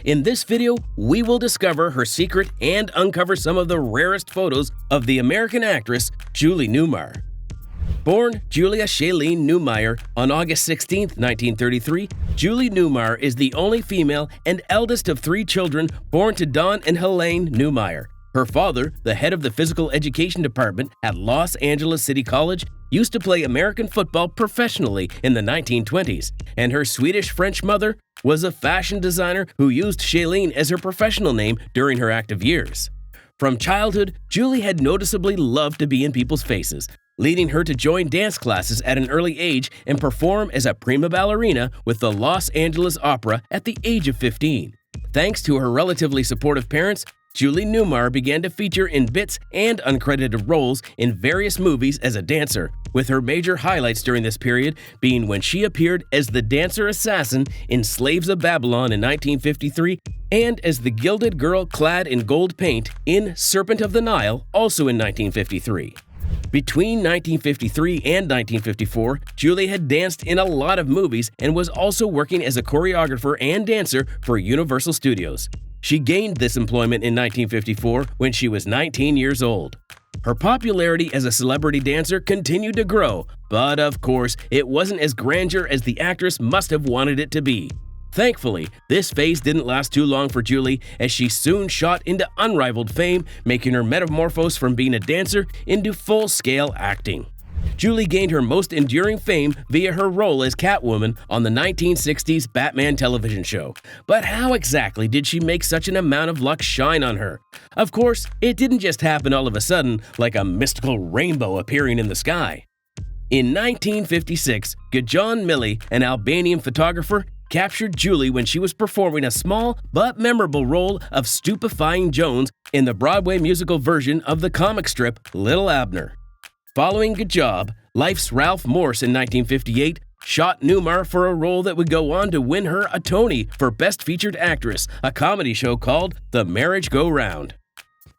In this video, we will discover her secret and uncover some of the rarest photos of the American actress Julie Newmar. Born Julia Shailene Newmar on August 16, 1933, Julie Newmar is the only female and eldest of 3 children born to Don and Helene Newmar. Her father, the head of the physical education department at Los Angeles City College, used to play American football professionally in the 1920s, and her Swedish-French mother was a fashion designer who used Shailene as her professional name during her active years. From childhood, Julie had noticeably loved to be in people's faces, leading her to join dance classes at an early age and perform as a prima ballerina with the Los Angeles Opera at the age of 15. Thanks to her relatively supportive parents, Julie Newmar began to feature in bits and uncredited roles in various movies as a dancer, with her major highlights during this period being when she appeared as the dancer assassin in Slaves of Babylon in 1953 and as the gilded girl clad in gold paint in Serpent of the Nile, also in 1953. Between 1953 and 1954, Julie had danced in a lot of movies and was also working as a choreographer and dancer for Universal Studios. She gained this employment in 1954 when she was 19 years old. Her popularity as a celebrity dancer continued to grow, but of course, it wasn't as grandeur as the actress must have wanted it to be. Thankfully, this phase didn't last too long for Julie, as she soon shot into unrivaled fame, making her metamorphose from being a dancer into full-scale acting. Julie gained her most enduring fame via her role as Catwoman on the 1960s Batman television show. But how exactly did she make such an amount of luck shine on her? Of course, it didn't just happen all of a sudden, like a mystical rainbow appearing in the sky. In 1956, Gajon Milli, an Albanian photographer, captured Julie when she was performing a small but memorable role of Stupefying Jones in the Broadway musical version of the comic strip Little Abner. Following Gajob, Life's Ralph Morse in 1958 shot Newmar for a role that would go on to win her a Tony for Best Featured Actress, a comedy show called The Marriage Go Round.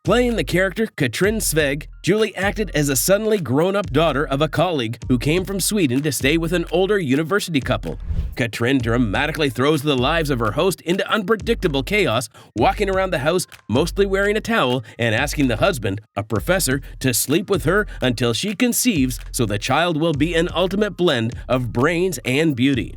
Playing the character Katrin Sveg, Julie acted as a suddenly grown-up daughter of a colleague who came from Sweden to stay with an older university couple. Katrin dramatically throws the lives of her host into unpredictable chaos, walking around the house mostly wearing a towel and asking the husband, a professor, to sleep with her until she conceives so the child will be an ultimate blend of brains and beauty.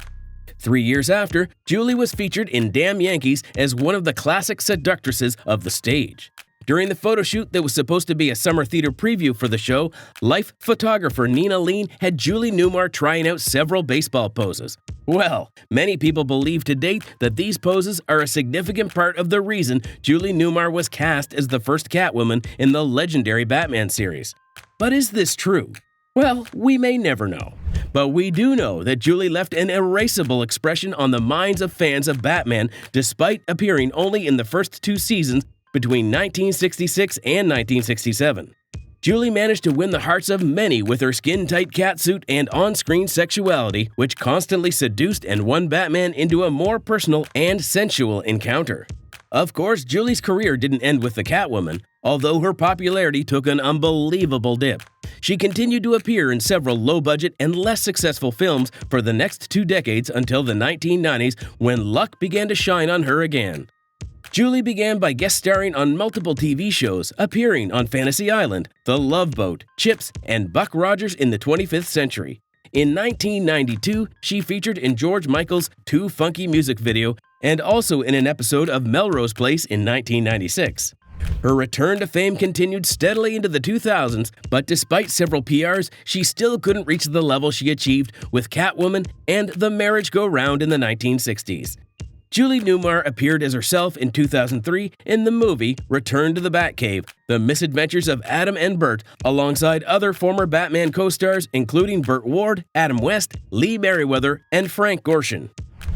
3 years after, Julie was featured in Damn Yankees as one of the classic seductresses of the stage. During the photo shoot that was supposed to be a summer theater preview for the show, Life photographer Nina Lean had Julie Newmar trying out several baseball poses. Well, many people believe to date that these poses are a significant part of the reason Julie Newmar was cast as the first Catwoman in the legendary Batman series. But is this true? Well, we may never know. But we do know that Julie left an erasable expression on the minds of fans of Batman despite appearing only in the first 2 seasons between 1966 and 1967. Julie managed to win the hearts of many with her skin-tight catsuit and on-screen sexuality, which constantly seduced and won Batman into a more personal and sensual encounter. Of course, Julie's career didn't end with the Catwoman, although her popularity took an unbelievable dip. She continued to appear in several low-budget and less successful films for the next 2 decades until the 1990s, when luck began to shine on her again. Julie began by guest starring on multiple TV shows, appearing on Fantasy Island, The Love Boat, Chips, and Buck Rogers in the 25th Century. In 1992, she featured in George Michael's Too Funky music video and also in an episode of Melrose Place in 1996. Her return to fame continued steadily into the 2000s, but despite several PRs, she still couldn't reach the level she achieved with Catwoman and The Marriage Go Round in the 1960s. Julie Newmar appeared as herself in 2003 in the movie Return to the Batcave, The Misadventures of Adam and Bert, alongside other former Batman co-stars including Burt Ward, Adam West, Lee Merriweather, and Frank Gorshin.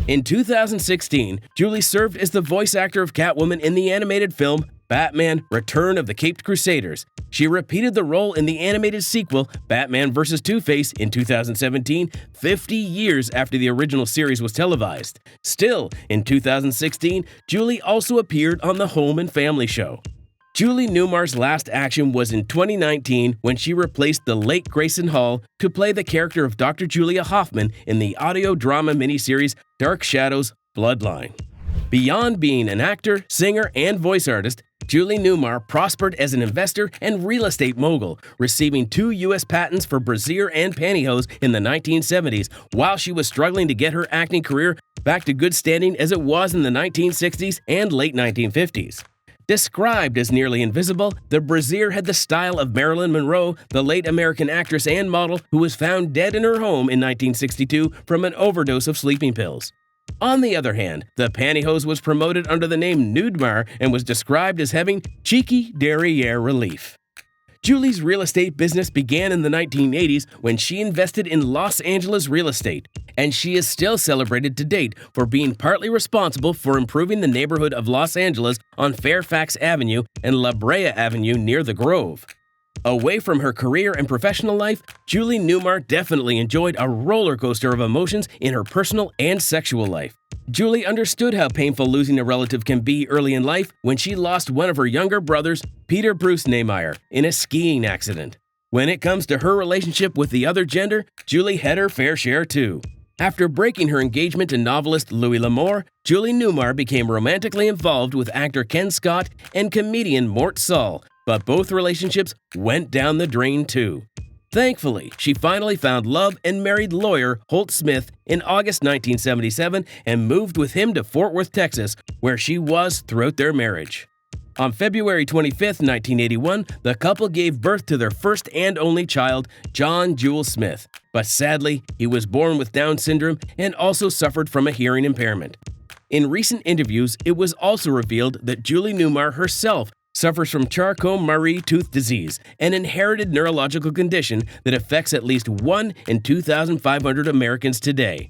In 2016, Julie served as the voice actor of Catwoman in the animated film Batman: Return of the Caped Crusaders. She repeated the role in the animated sequel Batman vs. Two-Face in 2017, 50 years after the original series was televised. Still, in 2016, Julie also appeared on the Home and Family Show. Julie Newmar's last action was in 2019 when she replaced the late Grayson Hall to play the character of Dr. Julia Hoffman in the audio drama miniseries Dark Shadows: Bloodline. Beyond being an actor, singer, and voice artist, Julie Newmar prospered as an investor and real estate mogul, receiving 2 U.S. patents for brassiere and pantyhose in the 1970s, while she was struggling to get her acting career back to good standing as it was in the 1960s and late 1950s. Described as nearly invisible, the brassiere had the style of Marilyn Monroe, the late American actress and model who was found dead in her home in 1962 from an overdose of sleeping pills. On the other hand, the pantyhose was promoted under the name Newmar and was described as having cheeky derriere relief. Julie's real estate business began in the 1980s when she invested in Los Angeles real estate, and she is still celebrated to date for being partly responsible for improving the neighborhood of Los Angeles on Fairfax Avenue and La Brea Avenue near the Grove. Away from her career and professional life, Julie Newmar definitely enjoyed a roller coaster of emotions in her personal and sexual life. Julie understood how painful losing a relative can be early in life when she lost one of her younger brothers, Peter Bruce Newmar, in a skiing accident. When it comes to her relationship with the other gender, Julie had her fair share too. After breaking her engagement to novelist Louis L'Amour, Julie Newmar became romantically involved with actor Ken Scott and comedian Mort Saul, but both relationships went down the drain too. Thankfully, she finally found love and married lawyer Holt Smith in August 1977 and moved with him to Fort Worth, Texas, where she was throughout their marriage. On February 25, 1981, the couple gave birth to their first and only child, John Jewel Smith. But sadly, he was born with Down syndrome and also suffered from a hearing impairment. In recent interviews, it was also revealed that Julie Newmar herself suffers from Charcot-Marie tooth disease, an inherited neurological condition that affects at least 1 in 2,500 Americans today.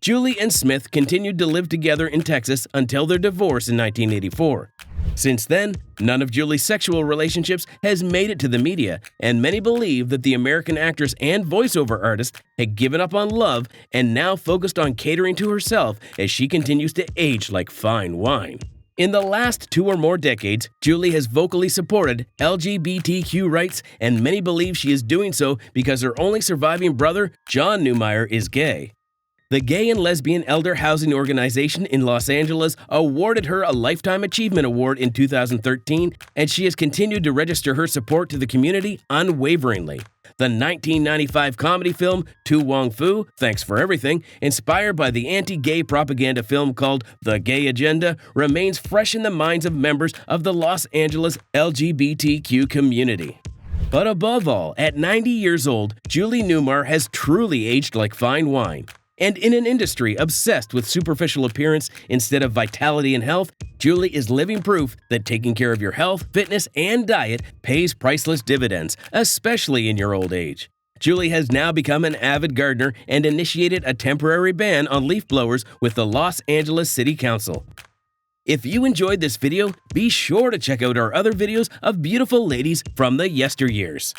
Julie and Smith continued to live together in Texas until their divorce in 1984. Since then, none of Julie's sexual relationships has made it to the media, and many believe that the American actress and voiceover artist had given up on love and now focused on catering to herself as she continues to age like fine wine. In the last 2 or more decades, Julie has vocally supported LGBTQ rights, and many believe she is doing so because her only surviving brother, John Newmar, is gay. The Gay and Lesbian Elder Housing Organization in Los Angeles awarded her a Lifetime Achievement Award in 2013, and she has continued to register her support to the community unwaveringly. The 1995 comedy film To Wong Fu, Thanks for Everything, inspired by the anti-gay propaganda film called The Gay Agenda, remains fresh in the minds of members of the Los Angeles LGBTQ community. But above all, at 90 years old, Julie Newmar has truly aged like fine wine. And in an industry obsessed with superficial appearance instead of vitality and health, Julie is living proof that taking care of your health, fitness, and diet pays priceless dividends, especially in your old age. Julie has now become an avid gardener and initiated a temporary ban on leaf blowers with the Los Angeles City Council. If you enjoyed this video, be sure to check out our other videos of beautiful ladies from the yesteryears.